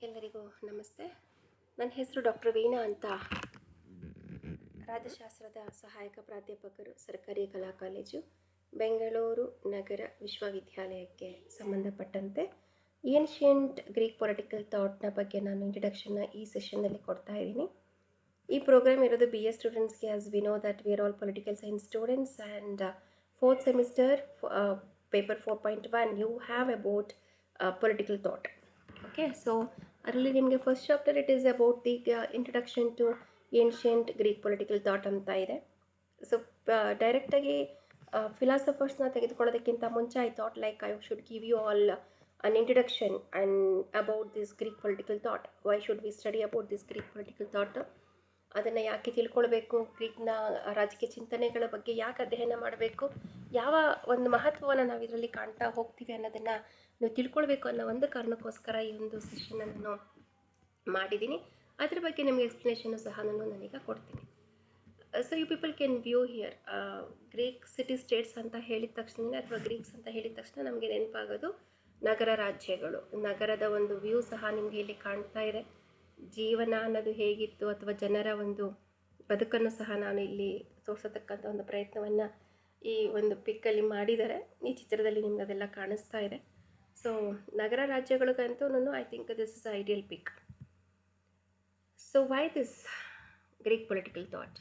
ಎಲ್ಲರಿಗೂ ನಮಸ್ತೆ. ನನ್ನ ಹೆಸರು ಡಾಕ್ಟರ್ ವೀಣಾ ಅಂತ. ರಾಜ್ಯಶಾಸ್ತ್ರದ ಸಹಾಯಕ ಪ್ರಾಧ್ಯಾಪಕರು, ಸರ್ಕಾರಿ ಕಲಾ ಕಾಲೇಜು, ಬೆಂಗಳೂರು ನಗರ ವಿಶ್ವವಿದ್ಯಾಲಯಕ್ಕೆ ಸಂಬಂಧಪಟ್ಟಂತೆ ಏನ್ಷಿಯಂಟ್ ಗ್ರೀಕ್ ಪೊಲಿಟಿಕಲ್ ಥಾಟ್ನ ಬಗ್ಗೆ ನಾನು ಇಂಟ್ರಡಕ್ಷನ್ನ ಈ ಸೆಷನ್ನಲ್ಲಿ ಕೊಡ್ತಾ ಇದ್ದೀನಿ. ಈ ಪ್ರೋಗ್ರಾಮ್ ಇರೋದು ಬಿ ಎಸ್ ಸ್ಟೂಡೆಂಟ್ಸ್ಗೆ. As we know that we are all political science students and fourth semester paper 4.1 you have about political thought. Okay, so ಅದರಲ್ಲಿ ನಿಮಗೆ first chapter it is about the introduction to ancient Greek political thought ಅಂತ ಇದೆ. So ಡೈರೆಕ್ಟಾಗಿ ಫಿಲಾಸಫರ್ಸ್ನ ತೆಗೆದುಕೊಳ್ಳೋದಕ್ಕಿಂತ ಮುಂಚೆ I thought like I should give you all an introduction and about this Greek political thought. Why should we study about this Greek political thought? ಅದನ್ನು ಯಾಕೆ ತಿಳ್ಕೊಳ್ಬೇಕು? ಗ್ರೀಕ್ನ ರಾಜಕೀಯ ಚಿಂತನೆಗಳ ಬಗ್ಗೆ ಯಾಕೆ ಅಧ್ಯಯನ ಮಾಡಬೇಕು? ಯಾವ ಒಂದು ಮಹತ್ವವನ್ನು ನಾವು ಇದರಲ್ಲಿ ಕಾಣ್ತಾ ಹೋಗ್ತೀವಿ ಅನ್ನೋದನ್ನು ನೀವು ತಿಳ್ಕೊಳ್ಬೇಕು ಅನ್ನೋ ಒಂದು ಕಾರಣಕ್ಕೋಸ್ಕರ ಈ ಒಂದು ಸೆಷನನ್ನು ನಾನು ಮಾಡಿದ್ದೀನಿ. ಅದ್ರ ಬಗ್ಗೆ ನಿಮಗೆ ಎಕ್ಸ್ಪ್ಲನೇಷನ್ನು ಸಹ ನಾನೀಗ ಕೊಡ್ತೀನಿ. So you people can view here Greek city states ಅಂತ ಹೇಳಿದ ತಕ್ಷಣ ಅಥವಾ ಗ್ರೀಕ್ಸ್ ಅಂತ ಹೇಳಿದ ತಕ್ಷಣ ನಮಗೆ ನೆನಪಾಗೋದು ನಗರ ರಾಜ್ಯಗಳು. ನಗರದ ಒಂದು ವ್ಯೂ ಸಹ ನಿಮಗೆ ಇಲ್ಲಿ ಕಾಣ್ತಾ ಇದೆ. ಜೀವನ ಅನ್ನೋದು ಹೇಗಿತ್ತು ಅಥವಾ ಜನರ ಒಂದು ಬದುಕನ್ನು ಸಹ ನಾನು ಇಲ್ಲಿ ತೋರಿಸತಕ್ಕಂಥ ಒಂದು ಪ್ರಯತ್ನವನ್ನು ಈ ಒಂದು ಪಿಕ್ಕಲ್ಲಿ ಮಾಡಿದ್ದಾರೆ. ಈ ಚಿತ್ರದಲ್ಲಿ ನಿಮ್ಗೆ ಅದೆಲ್ಲ ಕಾಣಿಸ್ತಾ ಇದೆ. ಸೊ ನಗರ ರಾಜ್ಯಗಳಿಗಂತೂ I think this is ideal pick. So why this Greek political thought?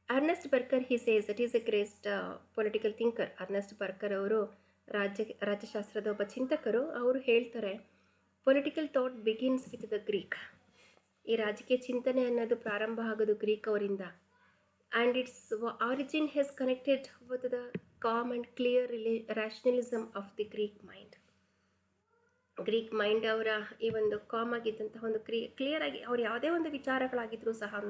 Ernest Barker he says it is a great political thinker. Ernest Barker ಅವರು ರಾಜ್ಯಶಾಸ್ತ್ರದ ಒಬ್ಬ ಚಿಂತಕರು. ಅವರು ಹೇಳ್ತಾರೆ, political thought begins with the Greek. ಈ ರಾಜಕೀಯ ಚಿಂತನೆ ಅನ್ನೋದು ಪ್ರಾರಂಭ ಆಗೋದು ಗ್ರೀಕ್ ಅವರಿಂದ. And its origin has connected with the calm and clear rationalism of the Greek mind. Greek mind ಅವರ ಈ ಒಂದು ಕಾಮ್ ಆಗಿದ್ದಂತಹ ಒಂದು ಕ್ಲಿಯರ್ ಆಗಿ ಅವ್ರು ಯಾವುದೇ ಒಂದು ವಿಚಾರಗಳಾಗಿದ್ದರೂ ಸಹ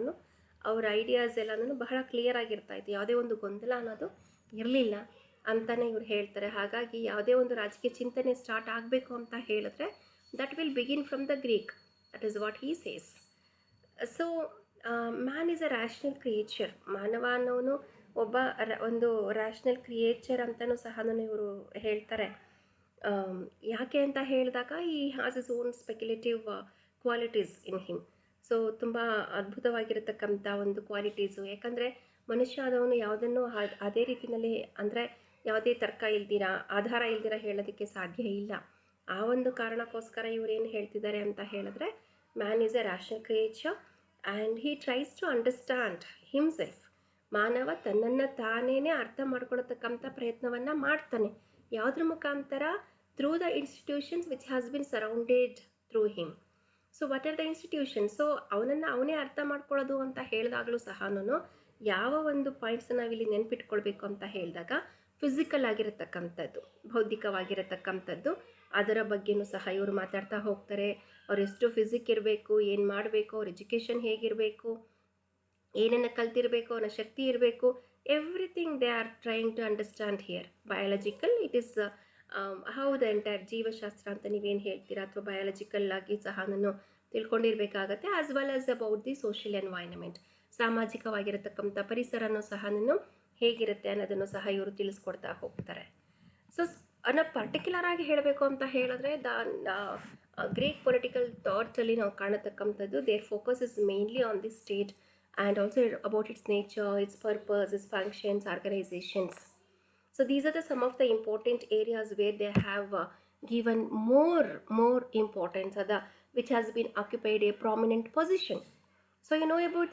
ಅವರ ಐಡಿಯಾಸ್ ಎಲ್ಲನೂ ಬಹಳ ಕ್ಲಿಯರ್ ಆಗಿರ್ತಾ ಇತ್ತು. ಯಾವುದೇ ಒಂದು ಗೊಂದಲ ಅನ್ನೋದು ಇರಲಿಲ್ಲ ಅಂತಲೇ ಇವ್ರು ಹೇಳ್ತಾರೆ. ಹಾಗಾಗಿ ಯಾವುದೇ ಒಂದು ರಾಜಕೀಯ ಚಿಂತನೆ ಸ್ಟಾರ್ಟ್ ಆಗಬೇಕು ಅಂತ ಹೇಳಿದ್ರೆ that will begin from the Greek. That is what he says. So man is a rational creature. ಮಾನವ ಅನ್ನೋನು ಒಬ್ಬ ಒಂದು ರ್ಯಾಷನಲ್ ಕ್ರಿಯೇಚರ್ ಅಂತಲೂ ಸಹ ಇವರು ಹೇಳ್ತಾರೆ. ಯಾಕೆ ಅಂತ ಹೇಳಿದಾಗ ಈ has is own speculative qualities in him. So ತುಂಬ ಅದ್ಭುತವಾಗಿರತಕ್ಕಂಥ ಒಂದು ಕ್ವಾಲಿಟೀಸು. ಯಾಕಂದರೆ ಮನುಷ್ಯ ಆದವನು ಯಾವುದನ್ನು ಅದೇ ರೀತಿಯಲ್ಲಿ ಅಂದರೆ ಯಾವುದೇ ತರ್ಕ ಇಲ್ದಿರ, ಆಧಾರ ಇಲ್ದಿರ ಹೇಳೋದಕ್ಕೆ ಸಾಧ್ಯ ಇಲ್ಲ. ಆ ಒಂದು ಕಾರಣಕ್ಕೋಸ್ಕರ ಇವರೇನು ಹೇಳ್ತಿದ್ದಾರೆ ಅಂತ ಹೇಳಿದ್ರೆ, man is a rational creature and he tries to understand himself. ಮಾನವ ತನ್ನನ್ನು ತಾನೇ ಅರ್ಥ ಮಾಡ್ಕೊಳ್ತಕ್ಕಂಥ ಪ್ರಯತ್ನವನ್ನು ಮಾಡ್ತಾನೆ. ಯಾವುದ್ರ ಮುಖಾಂತರ? Through the institutions which has been surrounded through him. So what are the institutions? So ಅವನೇ ಅರ್ಥ ಮಾಡ್ಕೊಳ್ಳೋದು ಅಂತ ಹೇಳಿದಾಗಲೂ ಸಹ ಯಾವ ಒಂದು ಪಾಯಿಂಟ್ಸನ್ನು ನಾವಿಲ್ಲಿ ನೆನ್ಪಿಟ್ಕೊಳ್ಬೇಕು ಅಂತ ಹೇಳಿದಾಗ, ಫಿಸಿಕಲ್ ಆಗಿರತಕ್ಕಂಥದ್ದು, ಬೌದ್ಧಿಕವಾಗಿರತಕ್ಕಂಥದ್ದು, ಅದರ ಬಗ್ಗೆಯೂ ಸಹ ಇವರು ಮಾತಾಡ್ತಾ ಹೋಗ್ತಾರೆ. ಅವ್ರು ಎಷ್ಟು ಫಿಸಿಕ್ ಇರಬೇಕು, ಏನು ಮಾಡಬೇಕು, ಅವ್ರ ಎಜುಕೇಷನ್ ಹೇಗಿರಬೇಕು, ಏನನ್ನು ಕಲ್ತಿರಬೇಕು, ಅವನ ಶಕ್ತಿ ಇರಬೇಕು, everything they are trying to understand here. Biological it is how the entire ಜೀವಶಾಸ್ತ್ರ ಅಂತ ನೀವೇನು ಹೇಳ್ತೀರಾ, ಅಥವಾ ಬಯಾಲಜಿಕಲ್ ಆಗಿ ಸಹ ತಿಳ್ಕೊಂಡಿರಬೇಕಾಗತ್ತೆ. As well as about the social environment. ಸಾಮಾಜಿಕವಾಗಿರತಕ್ಕಂಥ ಪರಿಸರನೂ ಸಹ ಹೇಗಿರುತ್ತೆ ಅನ್ನೋದನ್ನು ಸಹ ಇವರು ತಿಳಿಸ್ಕೊಡ್ತಾ ಹೋಗ್ತಾರೆ. ಸೊ ಪರ್ಟಿಕ್ಯುಲರ್ ಆಗಿ ಹೇಳಬೇಕು ಅಂತ ಹೇಳಿದ್ರೆ ಗ್ರೀಕ್ ಪೊಲಿಟಿಕಲ್ ಥಾಟ್ಸಲ್ಲಿ ನಾವು ಕಾಣತಕ್ಕಂಥದ್ದು their focus is mainly on the state and also about its nature, its purpose, its functions, organisations. So these are the some of the important areas where they have given more importance, which has been occupied a prominent position. So you know about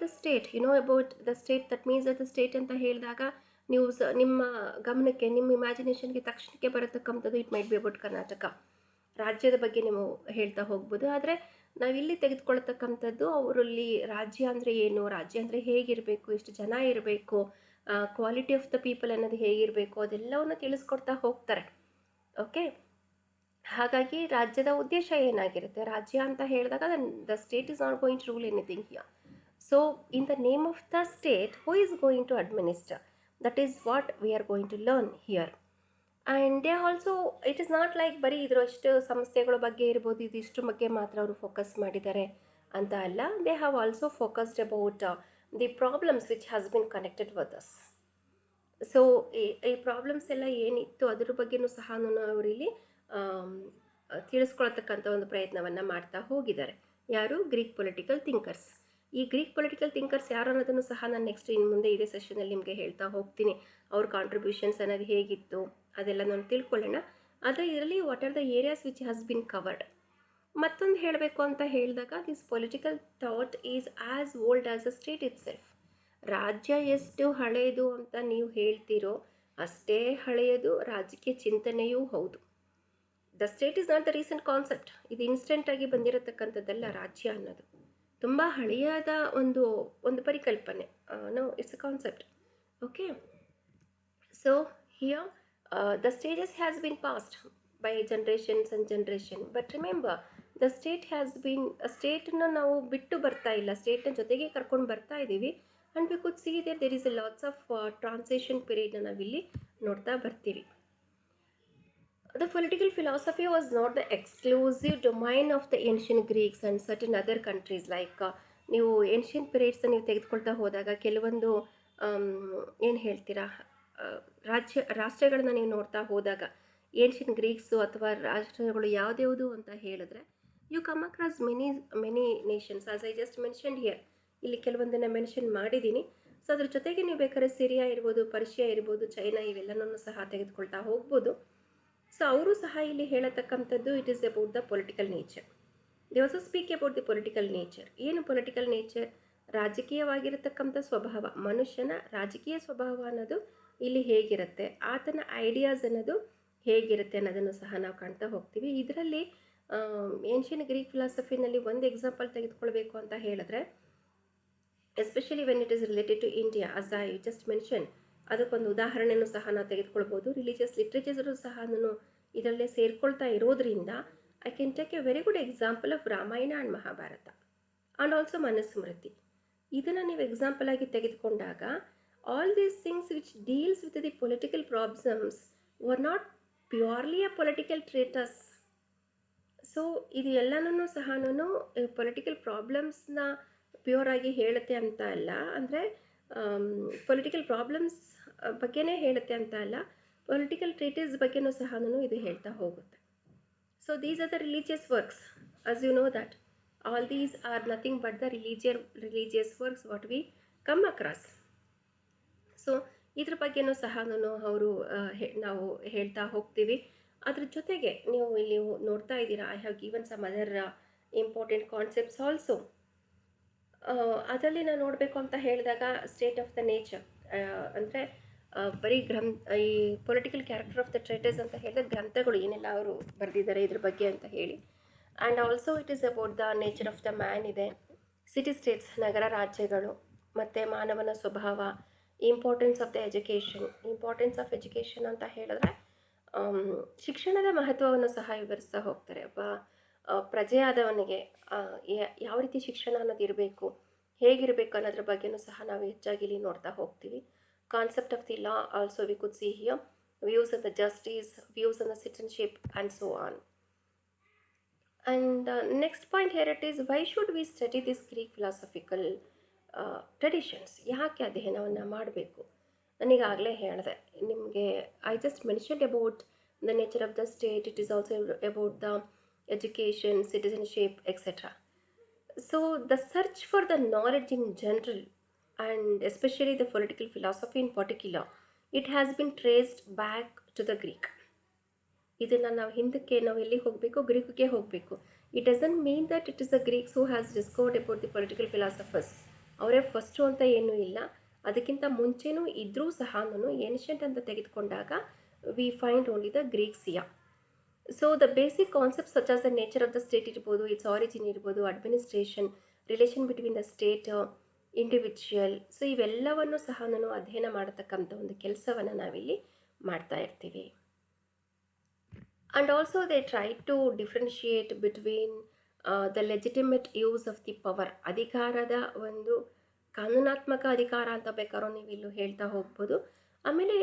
the state, that means that the state ಅಂತ ಹೇಳಿದಾಗ ನೀವು ನಿಮ್ಮ ಗಮನಕ್ಕೆ, ನಿಮ್ಮ ಇಮ್ಯಾಜಿನೇಷನ್ಗೆ ತಕ್ಷಣಕ್ಕೆ ಬರತಕ್ಕಂಥದ್ದು it might be about Karnataka ರಾಜ್ಯದ ಬಗ್ಗೆ ನೀವು ಹೇಳ್ತಾ ಹೋಗ್ಬೋದು. ಆದರೆ ನಾವಿಲ್ಲಿ ತೆಗೆದುಕೊಳ್ತಕ್ಕಂಥದ್ದು ಅವರಲ್ಲಿ ರಾಜ್ಯ ಅಂದರೆ ಏನು, ರಾಜ್ಯ ಅಂದರೆ ಹೇಗಿರಬೇಕು, ಎಷ್ಟು ಜನ ಇರಬೇಕು, ಕ್ವಾಲಿಟಿ ಆಫ್ ದ ಪೀಪಲ್ ಅನ್ನೋದು ಹೇಗಿರಬೇಕು, ಅದೆಲ್ಲವನ್ನು ತಿಳಿಸ್ಕೊಡ್ತಾ ಹೋಗ್ತಾರೆ. ಓಕೆ, ಹಾಗಾಗಿ ರಾಜ್ಯದ ಉದ್ದೇಶ ಏನಾಗಿರುತ್ತೆ? ರಾಜ್ಯ ಅಂತ ಹೇಳಿದಾಗ the state is not going to rule anything here. So in the name of the state who is going to administer? That is what we are going to learn here. And they also, it is not like ಬರೀ ಇದರಷ್ಟು ಸಂಸ್ಥೆಗಳ ಬಗ್ಗೆ ಇರ್ಬೋದು, ಇದಿಷ್ಟು ಬಗ್ಗೆ ಮಾತ್ರ ಅವರು focus ಮಾಡಿದ್ದಾರೆ ಅಂತ ಅಲ್ಲ. They have also focused about the problems which has bin connected with us. So ಈ ಪ್ರಾಬ್ಲಮ್ಸ್ ಎಲ್ಲ ಏನಿತ್ತು ಅದ್ರ ಬಗ್ಗೆಯೂ ಸಹ ಅವರಿಲ್ಲಿ ತಿಳಿಸ್ಕೊಳ್ತಕ್ಕಂಥ ಒಂದು ಪ್ರಯತ್ನವನ್ನು ಮಾಡ್ತಾ ಹೋಗಿದ್ದಾರೆ. ಯಾರು? Greek political thinkers. ಈ ಗ್ರೀಕ್ ಪೊಲಿಟಿಕಲ್ ಥಿಂಕರ್ಸ್ ಯಾರು ಅನ್ನೋದನ್ನು ಸಹ ನಾನು ನೆಕ್ಸ್ಟ್ ಇನ್ನು ಮುಂದೆ ಇದೇ ಸೆಷನಲ್ಲಿ ನಿಮಗೆ ಹೇಳ್ತಾ ಹೋಗ್ತೀನಿ. ಅವ್ರ ಕಾಂಟ್ರಿಬ್ಯೂಷನ್ಸ್ ಅನ್ನೋದು ಹೇಗಿತ್ತು ಅದೆಲ್ಲ ನಾನು ತಿಳ್ಕೊಳ್ಳೋಣ. ಆದರೆ ಇದರಲ್ಲಿ what are the areas which has bin covered. ಮತ್ತೊಂದು ಹೇಳಬೇಕು ಅಂತ ಹೇಳಿದಾಗ this political thought is as old as a state it self. ರಾಜ್ಯ ಎಷ್ಟು ಹಳೆಯದು ಅಂತ ನೀವು ಹೇಳ್ತೀರೋ ಅಷ್ಟೇ ಹಳೆಯದು ರಾಜಕೀಯ ಚಿಂತನೆಯೂ ಹೌದು. The state is not the recent concept. ಇದು ಇನ್ಸ್ಟೆಂಟಾಗಿ ಬಂದಿರತಕ್ಕಂಥದ್ದಲ್ಲ. ರಾಜ್ಯ ಅನ್ನೋದು ತುಂಬ ಹಳೆಯದ ಒಂದು ಪರಿಕಲ್ಪನೆ. No, it's a concept. Okay, so here the stages has been passed by generations and generation, but remember the state has been a state-ನ ನಾವು ಬಿಟ್ಟು ಬರ್ತಾ ಇಲ್ಲ, ಸ್ಟೇಟ್ನ ಜೊತೆಗೆ ಕರ್ಕೊಂಡು ಬರ್ತಾ ಇದ್ದೀವಿ. and we could see that there is a lots of transition period ನಾವಿಲ್ಲಿ ನೋಡ್ತಾ ಬರ್ತೀವಿ. The political philosophy was not the exclusive domain of the ancient Greeks and certain other countries like ನೀವು ಏನ್ಷಿಯಂಟ್ ಪೀರಿಯಡ್ಸ್ ನೀವು ತೆಗೆದುಕೊಳ್ತಾ ಹೋದಾಗ ಕೆಲವೊಂದು ಏನು ಹೇಳ್ತೀರಾ ರಾಷ್ಟ್ರಗಳನ್ನ ನೀವು ನೋಡ್ತಾ ಹೋದಾಗ ಏನ್ಷಿಯಂಟ್ ಗ್ರೀಕ್ಸು ಅಥವಾ ರಾಷ್ಟ್ರಗಳು ಯಾವುದ್ಯಾವುದು ಅಂತ ಹೇಳಿದ್ರೆ you come across many nations as I just mentioned here. ಇಲ್ಲಿ ಕೆಲವೊಂದನ್ನು ಮೆನ್ಷನ್ ಮಾಡಿದ್ದೀನಿ. ಸೊ ಅದ್ರ ಜೊತೆಗೆ ನೀವು ಬೇಕಾದ್ರೆ ಸಿರಿಯಾ ಇರ್ಬೋದು, ಪರ್ಷಿಯಾ ಇರ್ಬೋದು, ಚೈನಾ ಇವೆಲ್ಲನೂ ಸಹ ತೆಗೆದುಕೊಳ್ತಾ ಹೋಗ್ಬೋದು. ಸೊ ಅವರು ಸಹ ಇಲ್ಲಿ ಹೇಳತಕ್ಕಂಥದ್ದು it is about the political nature. They also speak about the political nature. ಏನು ಪೊಲಿಟಿಕಲ್ ನೇಚರ್? ರಾಜಕೀಯವಾಗಿರತಕ್ಕಂಥ ಸ್ವಭಾವ, ಮನುಷ್ಯನ ರಾಜಕೀಯ ಸ್ವಭಾವ ಅನ್ನೋದು ಇಲ್ಲಿ ಹೇಗಿರುತ್ತೆ, ಆತನ ಐಡಿಯಾಸ್ ಅನ್ನೋದು ಹೇಗಿರುತ್ತೆ ಅನ್ನೋದನ್ನು ಸಹ ನಾವು ಕಾಣ್ತಾ ಹೋಗ್ತೀವಿ. ಇದರಲ್ಲಿ ಏನ್ಷಿಯನ್ ಗ್ರೀಕ್ ಫಿಲಾಸಫಿನಲ್ಲಿ ಒಂದು ಎಕ್ಸಾಂಪಲ್ ತೆಗೆದುಕೊಳ್ಬೇಕು ಅಂತ ಹೇಳಿದ್ರೆ especially when it is related to India as I just mention, ಅದಕ್ಕೊಂದು ಉದಾಹರಣೆಯನ್ನು ಸಹ ನಾವು ತೆಗೆದುಕೊಳ್ಬೋದು. ರಿಲಿಜಿಯಸ್ ಲಿಟ್ರೇಚರ್ಸು ಸಹ ನಾನು ಇದರಲ್ಲೇ ಸೇರ್ಕೊಳ್ತಾ ಇರೋದ್ರಿಂದ I can take A very good example of Ramayana and Mahabharata and also Manusmriti. ಇದನ್ನು ನೀವು ಎಕ್ಸಾಂಪಲ್ ಆಗಿ ತೆಗೆದುಕೊಂಡಾಗ all these things which deals with the political problems were not purely a political treatise. So ಇದು ಎಲ್ಲನೂ ಸಹ ಪೊಲಿಟಿಕಲ್ ಪ್ರಾಬ್ಲಮ್ಸ್ನ ಪ್ಯೂರ್ ಆಗಿ ಹೇಳುತ್ತೆ ಅಂತ ಅಲ್ಲ, ಅಂದರೆ ಪೊಲಿಟಿಕಲ್ ಪ್ರಾಬ್ಲಮ್ಸ್ ಬಗ್ಗೆನೇ ಹೇಳುತ್ತೆ ಅಂತ ಅಲ್ಲ, ಪೊಲಿಟಿಕಲ್ ಟ್ರೀಟೀಸ್ ಬಗ್ಗೆನೂ ಸಹ ಇದು ಹೇಳ್ತಾ ಹೋಗುತ್ತೆ. So these are the religious works. As you know that all these are nothing but the religious works what we come across. So ಇದ್ರ ಬಗ್ಗೆನೂ ಸಹ ನಾವು ಹೇಳ್ತಾ ಹೋಗ್ತೀವಿ. ಅದ್ರ ಜೊತೆಗೆ ನೀವು ಇಲ್ಲಿ ನೋಡ್ತಾ ಇದ್ದೀರಾ, I have given some other important concepts also. ಅದರಲ್ಲಿ ನಾನು ನೋಡಬೇಕು ಅಂತ ಹೇಳಿದಾಗ ಸ್ಟೇಟ್ ಆಫ್ ದ ನೇಚರ್ ಅಂದರೆ ಬರೀ ಈ ಪೊಲಿಟಿಕಲ್ ಕ್ಯಾರೆಕ್ಟರ್ ಆಫ್ ದ ಟ್ರೇಟರ್ಸ್ ಅಂತ ಹೇಳಿದ ಗ್ರಂಥಗಳು ಏನೆಲ್ಲ ಅವರು ಬರೆದಿದ್ದಾರೆ ಇದ್ರ ಬಗ್ಗೆ ಅಂತ ಹೇಳಿ. And also it is about the nature of the man ಇದೆ, ಸಿಟಿ ಸ್ಟೇಟ್ಸ್ ನಗರ ರಾಜ್ಯಗಳು, ಮತ್ತು ಮಾನವನ ಸ್ವಭಾವ, importance of the importance of education ಅಂತ ಹೇಳಿದ್ರೆ ಶಿಕ್ಷಣದ ಮಹತ್ವವನ್ನು ಸಹ ವಿವರಿಸ್ತಾ ಹೋಗ್ತಾರೆ. ಒಬ್ಬ ಪ್ರಜೆಯಾದವನಿಗೆ ಯಾವ ರೀತಿ ಶಿಕ್ಷಣ ಅನ್ನೋದು ಇರಬೇಕು, ಹೇಗಿರಬೇಕು ಅನ್ನೋದ್ರ ಬಗ್ಗೆನೂ ಸಹ ನಾವು ಹೆಚ್ಚಾಗಿ ಇಲ್ಲಿ ನೋಡ್ತಾ ಹೋಗ್ತೀವಿ. Concept of the law also we could see here, views on the justice, views on the citizenship and so on. And next point here it is, Y should we study this Greek philosophical traditions? ಯಾಕೆ ಅಧ್ಯಯನವನ್ನು ಮಾಡಬೇಕು? ನನಗಾಗಲೇ ಹೇಳಿದೆ ನಿಮಗೆ, I just mentioned about the nature of the state, it is also about the education, citizenship etcetera. So the search for the knowledge in general and especially the political philosophy in particular, it has been traced back to the Greek. ಇದನ್ನು ನಾವು ಹಿಂದಕ್ಕೆ ನಾವು ಎಲ್ಲಿಗೆ ಹೋಗಬೇಕು? ಗ್ರೀಕ್ಗೆ ಹೋಗಬೇಕು. It doesn't mean that it is the Greeks who has discovered about the political philosophers. ಅವರೇ first ಅಂತ ಏನೂ ಇಲ್ಲ, ಅದಕ್ಕಿಂತ ಮುಂಚೆನೂ ಇದ್ದರೂ ಸಹ ಏನ್ಷಿಯಂಟ್ ಅಂತ ತೆಗೆದುಕೊಂಡಾಗ we find only the Greeks here. So the basic concept such as the nature of the state ಇರ್ಬೋದು, ಇಟ್ಸ್ ಆರಿಜಿನ್ ಇರ್ಬೋದು, administration, relation between the state, individual, so ಇವೆಲ್ಲವನ್ನು ಸಹ ಅಧ್ಯಯನ ಮಾಡತಕ್ಕಂಥ ಒಂದು ಕೆಲಸವನ್ನು ನಾವಿಲ್ಲಿ ಮಾಡ್ತಾ ಇರ್ತೀವಿ. And also they try to differentiate between the legitimate use of the power, ಅಧಿಕಾರದ ಒಂದು ಕಾನೂನಾತ್ಮಕ ಅಧಿಕಾರ ಅಂತ ಬೇಕಾದ್ರೂ ನೀವು ಇಲ್ಲೂ ಹೇಳ್ತಾ ಹೋಗ್ಬೋದು. ಆಮೇಲೆ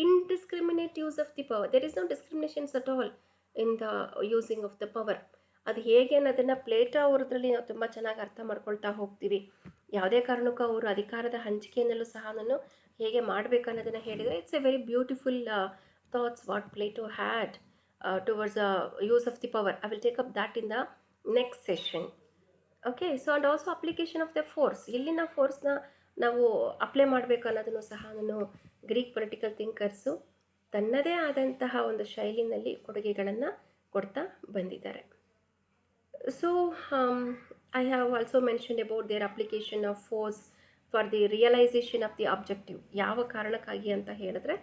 indiscriminate use of the power, there is no discriminations at all in the using of the power. ಅದು ಹೇಗೆ ಅನ್ನೋದನ್ನು ಪ್ಲೇಟೋ ಅವ್ರದ್ರಲ್ಲಿ ನಾವು ತುಂಬ ಚೆನ್ನಾಗಿ ಅರ್ಥ ಮಾಡ್ಕೊಳ್ತಾ ಹೋಗ್ತೀವಿ. ಯಾವುದೇ ಕಾರಣಕ್ಕೂ ಅವರು ಅಧಿಕಾರದ ಹಂಚಿಕೆಯಲ್ಲೂ ಸಹ ಹೇಗೆ ಮಾಡಬೇಕು ಅನ್ನೋದನ್ನು ಹೇಳಿದರೆ it's A very beautiful thoughts what Plato had. towards the use of the power. I will take up that in the next session. Okay, so and also application of the force, ಇಲ್ಲಿನ ಫೋರ್ಸ್ನ ನಾವು apply ಮಾಡಬೇಕು ಅನ್ನೋದನ್ನು ಸಹ ನಾನು Greek political ಥಿಂಕರ್ಸು ತನ್ನದೇ ಆದಂತಹ ಒಂದು ಶೈಲಿನಲ್ಲಿ ಕೊಡುಗೆಗಳನ್ನು ಕೊಡ್ತಾ ಬಂದಿದ್ದಾರೆ. So I have also mentioned about their application of force for the realisation of the objective. ಯಾವ ಕಾರಣಕ್ಕಾಗಿ ಅಂತ ಹೇಳಿದ್ರೆ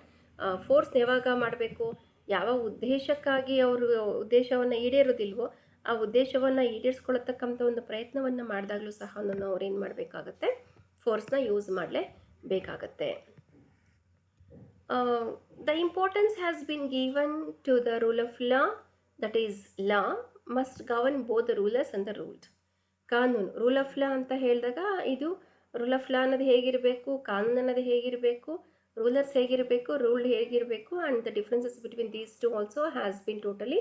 ಫೋರ್ಸ್ನ ಯಾವಾಗ ಮಾಡಬೇಕು, ಯಾವ ಉದ್ದೇಶಕ್ಕಾಗಿ ಅವರು ಉದ್ದೇಶವನ್ನು ಈಡೇರೋದಿಲ್ವೋ ಆ ಉದ್ದೇಶವನ್ನು ಈಡೇರಿಸ್ಕೊಳ್ಳತಕ್ಕಂಥ ಒಂದು ಪ್ರಯತ್ನವನ್ನು ಮಾಡಿದಾಗಲೂ ಸಹ ಅವ್ರು ಏನು ಮಾಡಬೇಕಾಗತ್ತೆ, ಫೋರ್ಸ್ನ ಯೂಸ್ ಮಾಡಲೇಬೇಕಾಗತ್ತೆ. The importance has been given to the rule of law, that is law must govern both the rulers and the ruled. ಕಾನೂನು, ರೂಲ್ ಆಫ್ ಲಾ ಅಂತ ಹೇಳಿದಾಗ ಇದು ರೂಲ್ ಆಫ್ ಲಾ ಅನ್ನೋದು ಹೇಗಿರಬೇಕು, ಕಾನೂನು ಅನ್ನೋದು ಹೇಗಿರಬೇಕು, ರೂಲರ್ಸ್ ಹೇಗಿರಬೇಕು, ರೂಲ್ಡ್ ಹೇಗಿರಬೇಕು, and the differences between these two also has been totally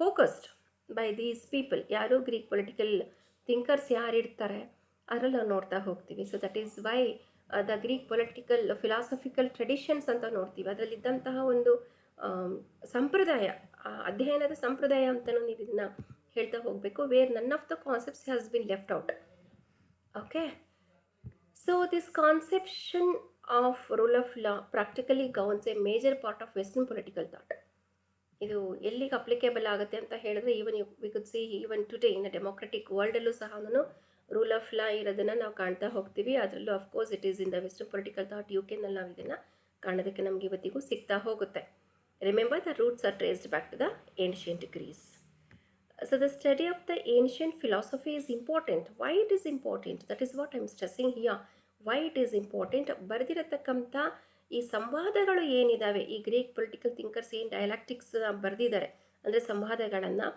focused by these people. ಯಾರು ಗ್ರೀಕ್ ಪೊಲಿಟಿಕಲ್ ಥಿಂಕರ್ಸ್ ಯಾರಿರ್ತಾರೆ ಅದರಲ್ಲಿ ನಾವು ನೋಡ್ತಾ ಹೋಗ್ತೀವಿ. So that is why the Greek political philosophical traditions ಅಂತ ನೋಡ್ತೀವಿ. ಅದರಲ್ಲಿದ್ದಂತಹ ಒಂದು ಸಂಪ್ರದಾಯ, ಅಧ್ಯಯನದ ಸಂಪ್ರದಾಯ ಅಂತಲೂ ನೀವು ಇದನ್ನು ಹೇಳ್ತಾ ಹೋಗಬೇಕು. Where none of the concepts has been left out. Okay, so this conception of rule of law practically governs a major part of western political thought. ಇದು ಎಲ್ಲಿಗೆ ಅಪ್ಲಿಕೇಬಲ್ ಆಗುತ್ತೆ ಅಂತ ಹೇಳಿದ್ರೆ even we could see even today in democratic ವರ್ಲ್ಡಲ್ಲೂ ಸಹ rule of law ಇರೋದನ್ನು ನಾವು ಕಾಣ್ತಾ ಹೋಗ್ತೀವಿ. ಅದರಲ್ಲೂ of course it is in the western political thought. ಯು ಕೆನಲ್ಲಿ ನಾವು ಇದನ್ನು ಕಾಣೋದಕ್ಕೆ ನಮಗೆ ಇವತ್ತಿಗೂ ಸಿಗ್ತಾ ಹೋಗುತ್ತೆ. Remember the roots are traced back to the ancient Greece. So the study of the ancient philosophy is important. Why it is important, that is what I am stressing here. Why it is important, ಬರೆದಿರತಕ್ಕಂಥ ಈ ಸಂವಾದಗಳು ಏನಿದ್ದಾವೆ, ಈ Greek political thinkers ಏನು ಡಯಲಾಕ್ಟಿಕ್ಸ್ ಬರೆದಿದ್ದಾರೆ ಅಂದರೆ ಸಂವಾದಗಳನ್ನು,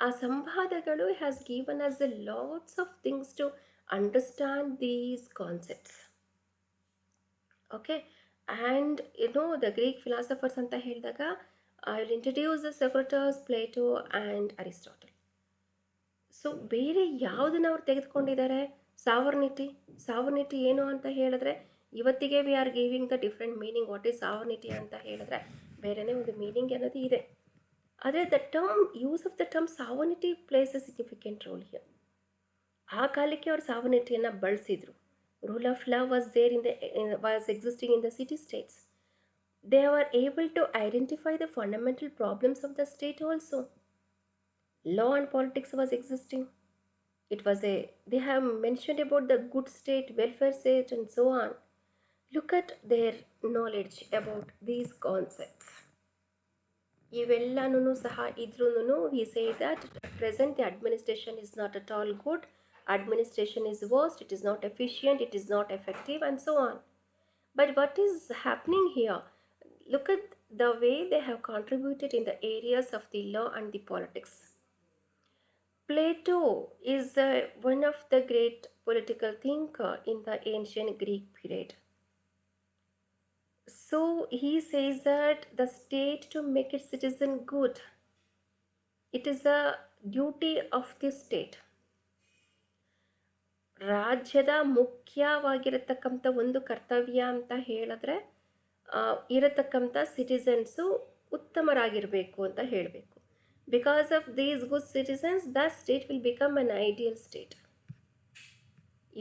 ಆ ಸಂವಾದಗಳು has given us a lots of things to understand these concepts. Okay, and the Greek philosophers ಅಂತ ಹೇಳಿದಾಗ I will introduce the Socrates, Plato and Aristotle. So ಬೇರೆ ಯಾವುದನ್ನು ಅವ್ರು ತೆಗೆದುಕೊಂಡಿದ್ದಾರೆ, ಸಾವರ್ನಿಟಿ ಏನು ಅಂತ ಹೇಳಿದ್ರೆ ಇವತ್ತಿಗೆ we are giving the different meaning. What is sovereignty ಅಂತ ಹೇಳಿದ್ರೆ ಬೇರೆಯೇ ಒಂದು ಮೀನಿಂಗ್ ಅನ್ನೋದು ಇದೆ. ಆದರೆ the term use of the term sovereignty plays a significant role here. ಆ ಕಾಲಕ್ಕೆ ಅವರು ಸಾವರ್ನಿಟಿಯನ್ನು ಬಳಸಿದರು. Rule of law was there was existing in the city states. They are able to identify the fundamental problems of the state also. Law and politics was existing. It was they have mentioned about the good state, welfare state and so on. Look at their knowledge about these concepts. ಇವೆಲ್ಲನೂ ಸಹ ಇದ್ರೂ we say that at present the administration is not at all good, administration is worst, it is not efficient, it is not effective and so on. But what is happening here? Look at the way they have contributed in the areas of the law and the politics. Plato is one of the great political thinkers in the ancient Greek period. So he says that the state to make its citizen good, it is a duty of the state. ರಾಜ್ಯದ ಮುಖ್ಯವಾಗಿರತಕ್ಕಂಥ ಒಂದು ಕರ್ತವ್ಯ ಅಂತ ಹೇಳಿದ್ರೆ ಇರತಕ್ಕಂಥ citizens ಉತ್ತಮರಾಗಿರಬೇಕು ಅಂತ ಹೇಳಬೇಕು. Because of these good citizens, that state will become an ideal state.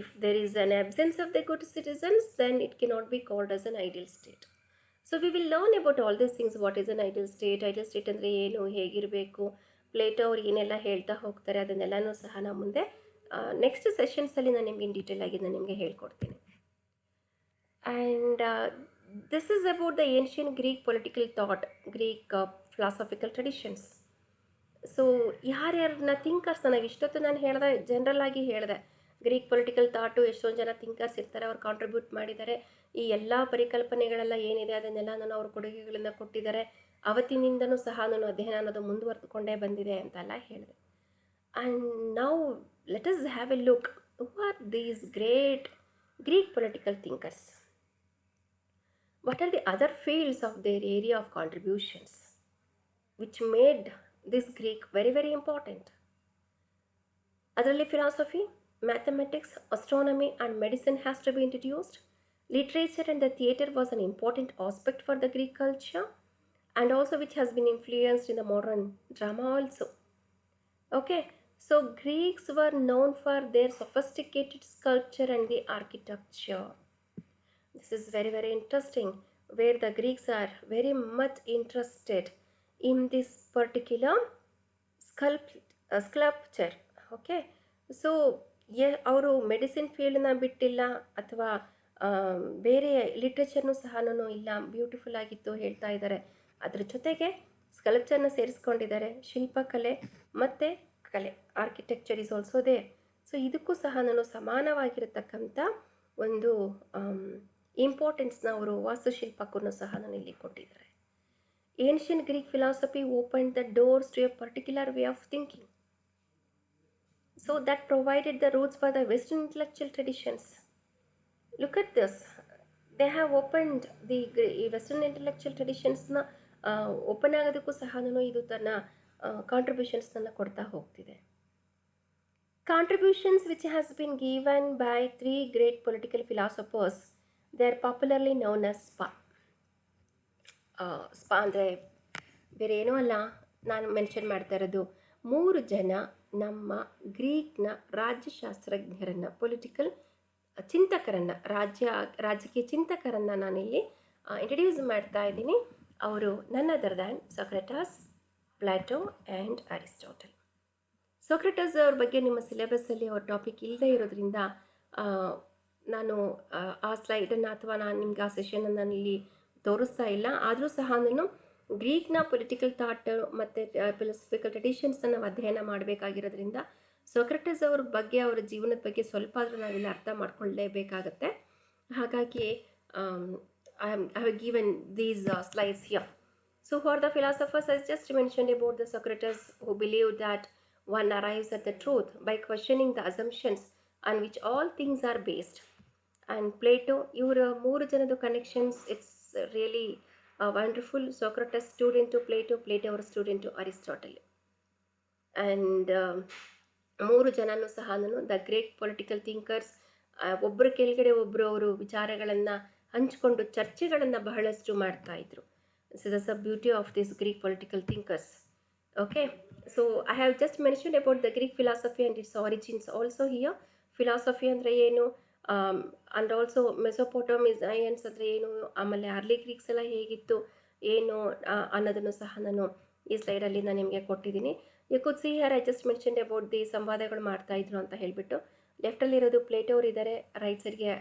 If there is an absence of the good citizens, then it cannot be called as an ideal state. So we will learn about all these things. What is an ideal state? Ideal state ಅಂದರೆ ಏನು, ಹೇಗಿರಬೇಕು, Plato ಅವ್ರು ಏನೆಲ್ಲ ಹೇಳ್ತಾ ಹೋಗ್ತಾರೆ ಅದನ್ನೆಲ್ಲನೂ ಸಹ ನಾವು ಮುಂದೆ ನೆಕ್ಸ್ಟ್ ಸೆಷನ್ಸಲ್ಲಿ ನಾನು ನಿಮಗೆ ಇನ್ ಡೀಟೇಲ್ ಆಗಿ ನಾನು ನಿಮಗೆ ಹೇಳ್ಕೊಡ್ತೀನಿ. And this is about the ancient Greek political thought, Greek philosophical traditions. So ಯಾರ್ಯಾರನ್ನ ಥಿಂಕರ್ಸ್, ನಾವು ಇಷ್ಟೊತ್ತು ನಾನು ಹೇಳಿದೆ ಜನರಲ್ ಆಗಿ ಹೇಳಿದೆ, ಗ್ರೀಕ್ ಪೊಲಿಟಿಕಲ್ ಥಾಟು ಎಷ್ಟೊಂದು ಜನ ಥಿಂಕರ್ಸ್ ಇರ್ತಾರೆ, ಅವ್ರು ಕಾಂಟ್ರಿಬ್ಯೂಟ್ ಮಾಡಿದ್ದಾರೆ. ಈ ಎಲ್ಲ ಪರಿಕಲ್ಪನೆಗಳೆಲ್ಲ ಏನಿದೆ ಅದನ್ನೆಲ್ಲ ಅವ್ರ ಕೊಡುಗೆಗಳನ್ನು ಕೊಟ್ಟಿದ್ದಾರೆ. ಅವತ್ತಿನಿಂದನೂ ಸಹ ಅಧ್ಯಯನ ಅನ್ನೋದು ಮುಂದುವರೆದುಕೊಂಡೇ ಬಂದಿದೆ ಅಂತೆಲ್ಲ ಹೇಳಿದೆ. ಆ್ಯಂಡ್ ನಾವು let us have A look who are these great Greek political thinkers. What are the other fields of their area of contributions which made this Greek very very important. ಅದರಲ್ಲಿ philosophy, mathematics, astronomy and medicine has to be introduced. Literature and the theatre was an important aspect for the Greek culture. and also which has been influenced in the modern drama also. Okay, so Greeks were known for their sophisticated sculpture and the architecture. This is very, very interesting, where the Greeks are very much interested in this particular sculpture. Okay, so ಅವರು medicine ಫೀಲ್ಡ್ನ ಬಿಟ್ಟಿಲ್ಲ, ಅಥವಾ ಬೇರೆ ಲಿಟ್ರೇಚರ್ನೂ ಸಹ ಇಲ್ಲ, beautiful ಆಗಿತ್ತು ಹೇಳ್ತಾ ಇದ್ದಾರೆ. ಅದ್ರ ಜೊತೆಗೆ ಸ್ಕಲ್ಪ್ಚರ್ನ ಸೇರಿಸ್ಕೊಂಡಿದ್ದಾರೆ, ಶಿಲ್ಪಕಲೆ ಮತ್ತು ಕಲೆ, architecture is also there. So ಇದಕ್ಕೂ ಸಹ ಸಮಾನವಾಗಿರತಕ್ಕಂಥ ಒಂದು ಇಂಪಾರ್ಟೆನ್ಸ್ನ ಅವರು ವಾಸ್ತುಶಿಲ್ಪಕ್ಕೂ ಸಹ ಇಲ್ಲಿ ಕೊಟ್ಟಿದ್ದಾರೆ. Ancient Greek philosophy opened the doors to a particular way of thinking. So that provided the roots for the Western intellectual traditions. Look at this. They have opened the Western intellectual traditions na open ಆಗೋದಕ್ಕೂ ಸಹ ಇದು ತನ್ನ ಕಾಂಟ್ರಿಬ್ಯೂಷನ್ಸ್ನ ಕೊಡ್ತಾ ಹೋಗ್ತಿದೆ. Contributions which has been given by 3 great political philosophers. They are popularly known as SPA. Spa ಅಂದರೆ ಬೇರೆ ಏನೂ ಅಲ್ಲ, ನಾನು ಮೆನ್ಷನ್ ಮಾಡ್ತಾ ಇರೋದು 3 ಜನ ನಮ್ಮ ಗ್ರೀಕ್ನ ರಾಜ್ಯಶಾಸ್ತ್ರಜ್ಞರನ್ನು, ಪೊಲಿಟಿಕಲ್ ಚಿಂತಕರನ್ನು, ರಾಜಕೀಯ ಚಿಂತಕರನ್ನು ನಾನಿಲ್ಲಿ ಇಂಟ್ರಡ್ಯೂಸ್ ಮಾಡ್ತಾ ಇದ್ದೀನಿ. ಅವರು none other than Socrates, Plato and Aristotle. Socrates ಅವ್ರ ಬಗ್ಗೆ ನಿಮ್ಮ ಸಿಲೆಬಸ್ಸಲ್ಲಿ ಅವ್ರ ಟಾಪಿಕ್ ಇಲ್ಲದೆ ಇರೋದ್ರಿಂದ ನಾನು ಆ ಸ್ಲೈಡನ್ನು ಅಥವಾ ನಾನು ನಿಮ್ಗೆ ಆ ಸೆಷನನ್ನು ನಾನಿಲ್ಲಿ ತೋರಿಸ್ತಾ ಇಲ್ಲ. ಆದರೂ ಸಹ ನಾನು ಗ್ರೀಕ್ನ ಪೊಲಿಟಿಕಲ್ ಥಾಟ್ ಮತ್ತು ಫಿಲಾಸಫಿಕಲ್ ಟ್ರೆಡಿಷನ್ಸನ್ನು ನಾವು ಅಧ್ಯಯನ ಮಾಡಬೇಕಾಗಿರೋದ್ರಿಂದ ಸಾಕ್ರೆಟಸ್ ಅವ್ರ ಬಗ್ಗೆ, ಅವರ ಜೀವನದ ಬಗ್ಗೆ ಸ್ವಲ್ಪ ಆದರೂ ನಾವಿಲ್ಲಿ ಅರ್ಥ ಮಾಡ್ಕೊಳ್ಳೇಬೇಕಾಗತ್ತೆ. ಹಾಗಾಗಿ I have given these slides here. So for the philosophers, I just mentioned about the Socrates who believed that one arrives at the truth by questioning the assumptions on which all things are based. And Plato, ಇವರ 3 ಜನದ connections, it's really wonderful. Socrates student to Plato, Plato ಅವರ student to Aristotle. And 3 ಜನನೂ ಸಹ the great political thinkers. ಒಬ್ಬರ ಕೆಳಗಡೆ ಒಬ್ಬರು ಅವರು ವಿಚಾರಗಳನ್ನು ಹಂಚಿಕೊಂಡು ಚರ್ಚೆಗಳನ್ನು ಬಹಳಷ್ಟು ಮಾಡ್ತಾಯಿದ್ರು. This is the beauty of these Greek political thinkers. Okay, so I have just mentioned about the Greek philosophy and its origins also here. Philosophy ಅಂದರೆ ಏನು, ಆ್ಯಂಡ್ ಆಲ್ಸೋ ಮೆಸೊಪೊಟೋಮಿಯನ್ಸ್ ಅಂದರೆ ಏನು, ಆಮೇಲೆ ಅರ್ಲಿ ಗ್ರೀಕ್ಸ್ ಎಲ್ಲ ಹೇಗಿತ್ತು ಏನು ಅನ್ನೋದನ್ನು ಸಹ ನಾನು ಈ ಸ್ಲೈಡಲ್ಲಿ ನಾನು ನಿಮಗೆ ಕೊಟ್ಟಿದ್ದೀನಿ. You could see here I just mentioned about the ಸಂವಾದಗಳು ಮಾಡ್ತಾಯಿದ್ರು ಅಂತ ಹೇಳಿಬಿಟ್ಟು. ಲೆಫ್ಟಲ್ಲಿರೋದು ಪ್ಲೇಟೋ ಅವರು ಇದ್ದಾರೆ, ರೈಟ್ ಸೈಡ್ಗೆ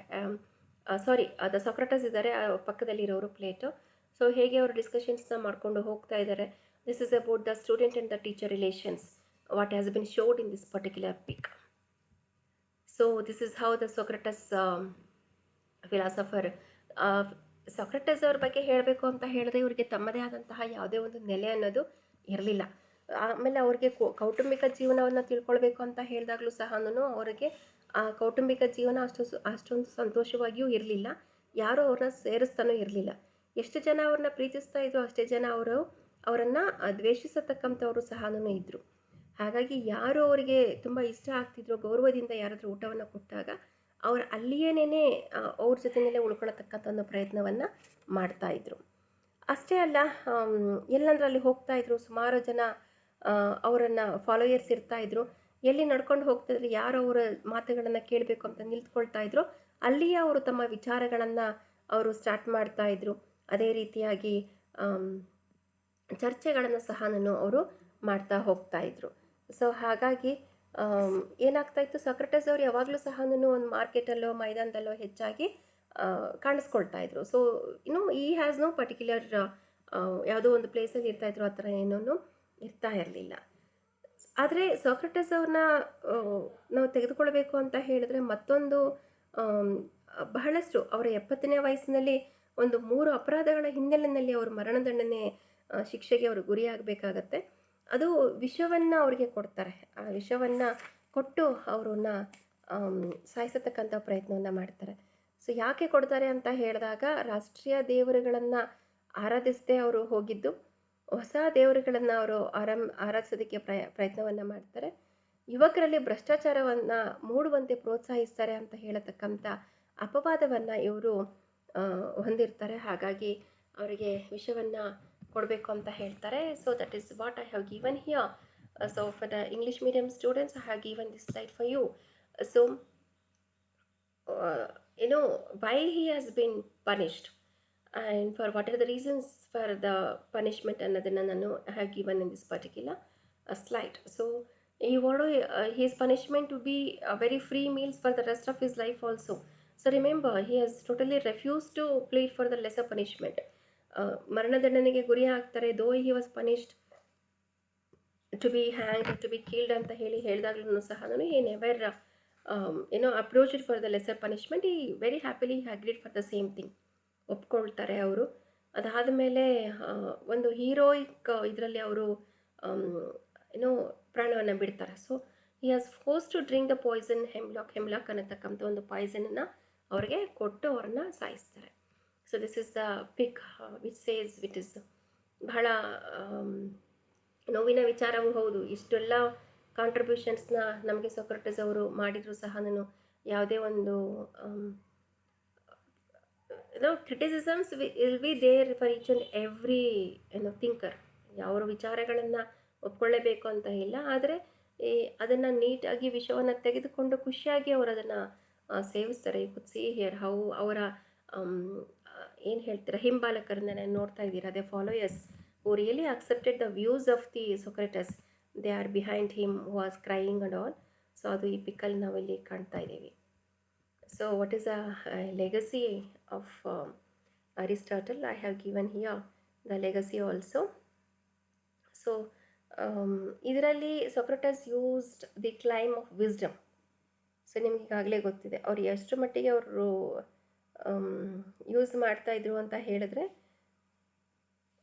ದ ಸಾಕ್ರೆಟಸ್ ಇದ್ದಾರೆ, ಪಕ್ಕದಲ್ಲಿರೋರು ಪ್ಲೇಟೋ. ಸೊ ಹೇಗೆ ಅವರು ಡಿಸ್ಕಷನ್ಸ್ನ ಮಾಡಿಕೊಂಡು ಹೋಗ್ತಾ ಇದ್ದಾರೆ. This is about the student and the teacher relations, what has been shown in this particular pic. So this is how the Socrates philosopher. Socrates ಅವ್ರ ಬಗ್ಗೆ ಹೇಳಬೇಕು ಅಂತ ಹೇಳಿದ್ರೆ ಇವರಿಗೆ ತಮ್ಮದೇ ಆದಂತಹ ಯಾವುದೇ ಒಂದು ನೆಲೆ ಅನ್ನೋದು ಇರಲಿಲ್ಲ. ಆಮೇಲೆ ಅವ್ರಿಗೆ ಕೌಟುಂಬಿಕ ಜೀವನವನ್ನು ತಿಳ್ಕೊಳ್ಬೇಕು ಅಂತ ಹೇಳಿದಾಗಲೂ ಸಹ ಅವರಿಗೆ ಕೌಟುಂಬಿಕ ಜೀವನ ಅಷ್ಟೊಂದು ಸಂತೋಷವಾಗಿಯೂ ಇರಲಿಲ್ಲ. ಯಾರೂ ಅವ್ರನ್ನ ಸೇರಿಸ್ತಾನೂ ಇರಲಿಲ್ಲ. ಎಷ್ಟು ಜನ ಅವ್ರನ್ನ ಪ್ರೀತಿಸ್ತಾ ಇದ್ರು, ಅಷ್ಟೇ ಜನ ಅವರನ್ನು ದ್ವೇಷಿಸತಕ್ಕಂಥವರು ಸಹ ಇದ್ದರು. ಹಾಗಾಗಿ ಯಾರು ಅವರಿಗೆ ತುಂಬ ಇಷ್ಟ ಆಗ್ತಿದ್ರು, ಗೌರವದಿಂದ ಯಾರಾದರೂ ಊಟವನ್ನು ಕೊಟ್ಟಾಗ ಅವರು ಅಲ್ಲಿಯೇನೇ ಅವ್ರ ಜೊತೆಯಲ್ಲೇ ಉಳ್ಕೊಳ್ಳತಕ್ಕಂಥ ಒಂದು ಪ್ರಯತ್ನವನ್ನು ಮಾಡ್ತಾಯಿದ್ರು. ಅಷ್ಟೇ ಅಲ್ಲ, ಎಲ್ಲಂದ್ರಲ್ಲಿ ಹೋಗ್ತಾಯಿದ್ರು, ಸುಮಾರು ಜನ ಅವರನ್ನು ಫಾಲೋಯರ್ಸ್ ಇರ್ತಾಯಿದ್ರು. ಎಲ್ಲಿ ನಡ್ಕೊಂಡು ಹೋಗ್ತಿದ್ರು, ಯಾರು ಅವರ ಮಾತುಗಳನ್ನು ಕೇಳಬೇಕು ಅಂತ ನಿಂತ್ಕೊಳ್ತಾಯಿದ್ರು, ಅಲ್ಲಿಯೇ ಅವರು ತಮ್ಮ ವಿಚಾರಗಳನ್ನು ಅವರು ಸ್ಟಾರ್ಟ್ ಮಾಡ್ತಾಯಿದ್ರು. ಅದೇ ರೀತಿಯಾಗಿ ಚರ್ಚೆಗಳನ್ನು ಸಹ ಅವರು ಮಾಡ್ತಾ ಹೋಗ್ತಾಯಿದ್ರು. ಸೊ ಹಾಗಾಗಿ ಏನಾಗ್ತಾಯಿತ್ತು, ಸಾಕ್ರೆಟಸ್ ಅವರು ಯಾವಾಗಲೂ ಸಹ ಒಂದು ಮಾರ್ಕೆಟಲ್ಲೋ ಮೈದಾನದಲ್ಲೋ ಹೆಚ್ಚಾಗಿ ಕಾಣಿಸ್ಕೊಳ್ತಾಯಿದ್ರು. ಸೊ ಈ ಹ್ಯಾಸ್ ನೋ ಪರ್ಟಿಕ್ಯುಲರ್ ಯಾವುದೋ ಒಂದು ಪ್ಲೇಸಲ್ಲಿ ಇರ್ತಾಯಿದ್ರು, ಆ ಥರ ಏನೂ ಇರ್ತಾ ಇರಲಿಲ್ಲ. ಆದರೆ ಸಾಕ್ರೆಟಸ್ ಅವ್ರನ್ನ ನಾವು ತೆಗೆದುಕೊಳ್ಬೇಕು ಅಂತ ಹೇಳಿದ್ರೆ ಮತ್ತೊಂದು ಬಹಳಷ್ಟು ಅವರ 70ನೇ ವಯಸ್ಸಿನಲ್ಲಿ ಒಂದು 3 ಅಪರಾಧಗಳ ಹಿನ್ನೆಲೆಯಲ್ಲಿ ಅವರು ಮರಣದಂಡನೆ ಶಿಕ್ಷೆಗೆ ಅವರು ಗುರಿಯಾಗಬೇಕಾಗತ್ತೆ. ಅದು ವಿಷವನ್ನು ಅವರಿಗೆ ಕೊಡ್ತಾರೆ. ಆ ವಿಷವನ್ನು ಕೊಟ್ಟು ಅವರನ್ನ ಸಾಯಿಸತಕ್ಕಂಥ ಪ್ರಯತ್ನವನ್ನು ಮಾಡ್ತಾರೆ. ಸೊ ಯಾಕೆ ಕೊಡ್ತಾರೆ ಅಂತ ಹೇಳಿದಾಗ, ರಾಷ್ಟ್ರೀಯ ದೇವರುಗಳನ್ನು ಆರಾಧಿಸದೆ ಅವರು ಹೋಗಿದ್ದು, ಹೊಸ ದೇವರುಗಳನ್ನು ಅವರು ಆರಾಧಿಸೋದಕ್ಕೆ ಪ್ರಯತ್ನವನ್ನು ಮಾಡ್ತಾರೆ. ಯುವಕರಲ್ಲಿ ಭ್ರಷ್ಟಾಚಾರವನ್ನು ಮೂಡುವಂತೆ ಪ್ರೋತ್ಸಾಹಿಸ್ತಾರೆ ಅಂತ ಹೇಳತಕ್ಕಂಥ ಅಪವಾದವನ್ನು ಇವರು ಹೊಂದಿರ್ತಾರೆ. ಹಾಗಾಗಿ ಅವರಿಗೆ ವಿಷವನ್ನು ಕೊಡಬೇಕು ಅಂತ ಹೇಳ್ತಾರೆ. So that is what I have given here. So for the English medium students I have given this slide for you. So why he has been punished and for what are the reasons for the punishment ಅನ್ನೋದನ್ನು ನಾನು I have given in this particular slide. So he wanted his punishment to be very free meals for the rest of his life also. So remember, he has totally refused to plead for the lesser punishment. ಮರಣದಂಡನೆಗೆ ಗುರಿ ಆಗ್ತಾರೆ, though he was punished to be hanged, to be killed ಅಂತ ಹೇಳಿದಾಗ್ಲೂ ಸಹ he never approached for the lesser punishment. He very happily agreed for the same thing. ಒಪ್ಕೊಳ್ತಾರೆ ಅವರು. ಅದಾದ ಮೇಲೆ ಒಂದು heroic ಇದರಲ್ಲಿ ಅವರು ಪ್ರಾಣವನ್ನು ಬಿಡ್ತಾರೆ. So he has forced to drink the poison hemlock ಅನ್ನತಕ್ಕಂಥ ಒಂದು ಪಾಯ್ಸನನ್ನು ಅವ್ರಿಗೆ ಕೊಟ್ಟು ಅವ್ರನ್ನ ಸಾಯಿಸ್ತಾರೆ. So this is the pic which says what is ಬಹಳ ನೋವಿನ ವಿಚಾರವೂ ಹೌದು. ಇಷ್ಟೆಲ್ಲ ಕಾಂಟ್ರಿಬ್ಯೂಷನ್ಸ್ನ ನಮಗೆ ಸೊಕ್ರಟಿಸ್ ಅವರು ಮಾಡಿದರೂ ಸಹ ಯಾವುದೇ ಒಂದು criticisms will be there for each and every thinker. ಅವರ ವಿಚಾರಗಳನ್ನು ಒಪ್ಕೊಳ್ಳೇಬೇಕು ಅಂತ ಇಲ್ಲ, ಆದರೆ ಅದನ್ನು ನೀಟಾಗಿ ವಿಷಯವನ್ನು ತೆಗೆದುಕೊಂಡು ಖುಷಿಯಾಗಿ ಅವರು ಅದನ್ನು ಸೇವಿಸ್ತಾರೆ. You could see here how ಅವರ ಏನು ಹೇಳ್ತೀರಾ ಹಿಂಬಾಲಕರನ್ನ ನೋಡ್ತಾ ಇದ್ದೀರಾ. They followers who really accepted the views of the Socrates, they are behind him was crying and all. So ಅದು ಈ ಪಿಕ್ಕಲ್ಲಿ ನಾವಿಲ್ಲಿ ಕಾಣ್ತಾ ಇದ್ದೀವಿ. So what is a legacy of Aristotle? I have given here the legacy also. So ಇದರಲ್ಲಿ Socrates used the claim of wisdom. So ನಿಮ್ಗೆ ಈಗಾಗಲೇ ಗೊತ್ತಿದೆ ಅವ್ರು ಎಷ್ಟು ಮಟ್ಟಿಗೆ ಅವರು ಯೂಸ್ ಮಾಡ್ತಾಯಿದ್ರು ಅಂತ ಹೇಳಿದ್ರೆ,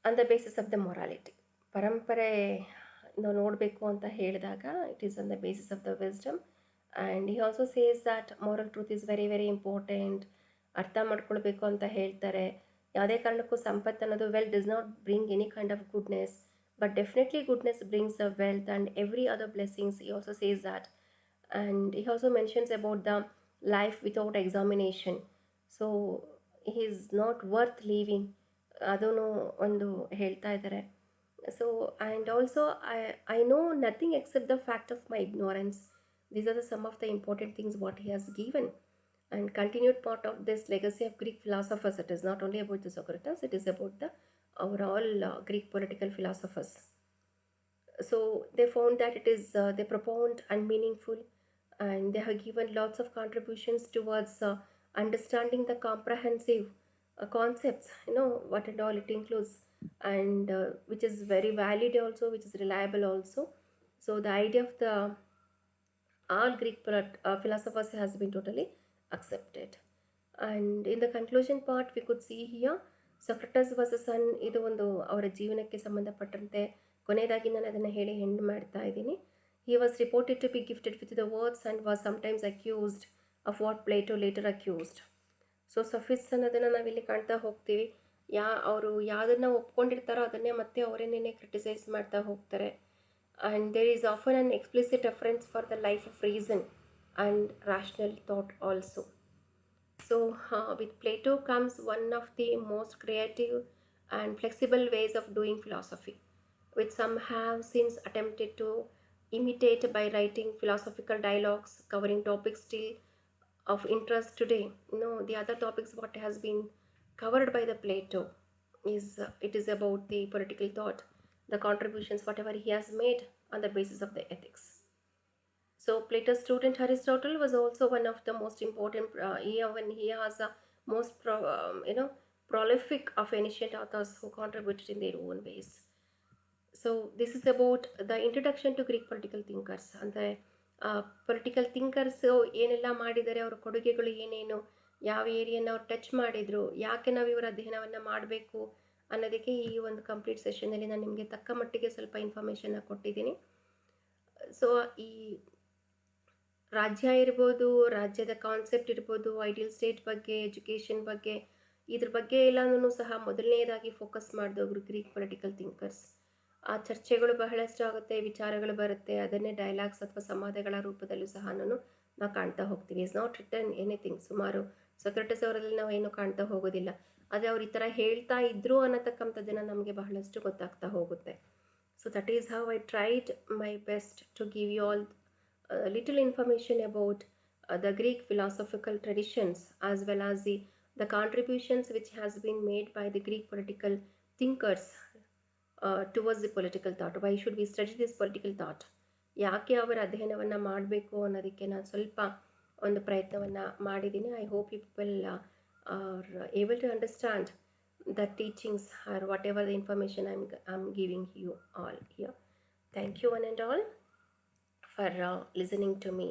on the basis of the morality. ಪರಂಪರೆ ನಾವು ನೋಡಬೇಕು ಅಂತ ಹೇಳಿದಾಗ it is on the basis of the wisdom. And he also says that moral truth is very very important. ಅರ್ಥ ಮಾಡ್ಕೊಳ್ಬೇಕು ಅಂತ ಹೇಳ್ತಾರೆ. ಯಾವುದೇ ಕಾರಣಕ್ಕೂ ಸಂಪತ್ತು ಅನ್ನೋದು wealth does not bring any kind of goodness, but definitely goodness brings the wealth and every other blessings. He also says that. And he also mentions about the life without examination. So he is not worth living, ಅದೂ ಒಂದು ಹೇಳ್ತಾ ಇದ್ದಾರೆ. So and also I know nothing except the fact of my ignorance. These are some of the important things what he has given. And continued part of this legacy of Greek philosophers, it is not only about the Socrates, it is about the overall Greek political philosophers. So they found that it is they profound and meaningful, and they have given lots of contributions towards understanding the comprehensive concepts, what and all it includes, and which is very valid also, which is reliable also. So the idea of the all Greek philosophers has been totally accepted. And in the conclusion part we could see here Socrates was a son. ಇದು ಒಂದು ಅವರ ಜೀವನಕ್ಕೆ ಸಂಬಂಧಪಟ್ಟಂತೆ ಕೊನೆಯದಾಗಿ ನಾನು ಅದನ್ನು ಹೇಳಿ end ಮಾಡ್ತಾ ಇದ್ದೀನಿ. He was reported to be gifted with the words and was sometimes accused of what Plato later accused. So sophist ಅನ್ನೋದನ್ನು ನಾವಿಲ್ಲಿ ಕಾಣ್ತಾ ಹೋಗ್ತೀವಿ. ಅವರು ಯಾವುದನ್ನು ಒಪ್ಕೊಂಡಿರ್ತಾರೋ ಅದನ್ನೇ ಮತ್ತೆ ಅವರೇನೇ ಕ್ರಿಟಿಸೈಸ್ ಮಾಡ್ತಾ ಹೋಗ್ತಾರೆ. And there is often an explicit reference for the life of reason and rational thought also. So with Plato comes one of the most creative and flexible ways of doing philosophy, which some have since attempted to imitate by writing philosophical dialogues covering topics still of interest today. The other topics what has been covered by the Plato is it is about the political thought, the contributions whatever he has made on the basis of the ethics. So Plato's student Aristotle was also one of the most important. He has a most prolific of ancient authors who contributed in their own ways. So this is about the introduction to Greek political thinkers. ಅಂದರೆ political thinkers ಏನೆಲ್ಲ ಮಾಡಿದ್ದಾರೆ, ಅವರ ಕೊಡುಗೆಗಳು ಏನೇನು, ಯಾವ ಏರಿಯಾನ ಅವ್ರು touch ಮಾಡಿದರು, ಯಾಕೆ ನಾವು ಇವರ ಅಧ್ಯಯನವನ್ನು ಮಾಡಬೇಕು ಅನ್ನೋದಕ್ಕೆ ಈ ಒಂದು ಕಂಪ್ಲೀಟ್ ಸೆಷನಲ್ಲಿ ನಾನು ನಿಮಗೆ ತಕ್ಕ ಮಟ್ಟಿಗೆ ಸ್ವಲ್ಪ ಇನ್ಫಾರ್ಮೇಷನ್ನ ಕೊಟ್ಟಿದ್ದೀನಿ. ಸೊ ಈ ರಾಜ್ಯ ಇರ್ಬೋದು, ರಾಜ್ಯದ ಕಾನ್ಸೆಪ್ಟ್ ಇರ್ಬೋದು, ಐಡಿಯಲ್ ಸ್ಟೇಟ್ ಬಗ್ಗೆ, ಎಜುಕೇಷನ್ ಬಗ್ಗೆ, ಇದ್ರ ಬಗ್ಗೆ ಎಲ್ಲನೂ ಸಹ ಮೊದಲನೇದಾಗಿ ಫೋಕಸ್ ಮಾಡಿದವರು ಗ್ರೀಕ್ ಪೊಲಿಟಿಕಲ್ ಥಿಂಕರ್ಸ್. ಆ ಚರ್ಚೆಗಳು ಬಹಳಷ್ಟು ಆಗುತ್ತೆ, ವಿಚಾರಗಳು ಬರುತ್ತೆ, ಅದನ್ನೇ ಡೈಲಾಗ್ಸ್ ಅಥವಾ ಸಂವಾದಗಳ ರೂಪದಲ್ಲೂ ಸಹ ನಾವು ಕಾಣ್ತಾ ಹೋಗ್ತೀವಿ. Is not return anything. ಸುಮಾರು ಸೊಕ್ರಟಿಸ್ ಅವರಲ್ಲಿ ನಾವು ಏನು ಕಾಣ್ತಾ ಹೋಗೋದಿಲ್ಲ. ಆದರೆ ಅವ್ರು ಈ ಥರ ಹೇಳ್ತಾ ಇದ್ರು ಅನ್ನತಕ್ಕಂಥದ್ದನ್ನು ನಮಗೆ ಬಹಳಷ್ಟು ಗೊತ್ತಾಗ್ತಾ ಹೋಗುತ್ತೆ. So that is how I tried my best to give you all little information about the Greek philosophical traditions, as well as the contributions which has been made by the Greek political thinkers towards the political thought. Why should we study this political thought? ಯಾಕೆ ಅವರ ಅಧ್ಯಯನವನ್ನು ಮಾಡಬೇಕು ಅನ್ನೋದಕ್ಕೆ ನಾನು ಸ್ವಲ್ಪ ಒಂದು ಪ್ರಯತ್ನವನ್ನು ಮಾಡಿದ್ದೀನಿ. I hope you people are able to understand the teachings or whatever the information I'm giving you all here. Thank you one and all for listening to me.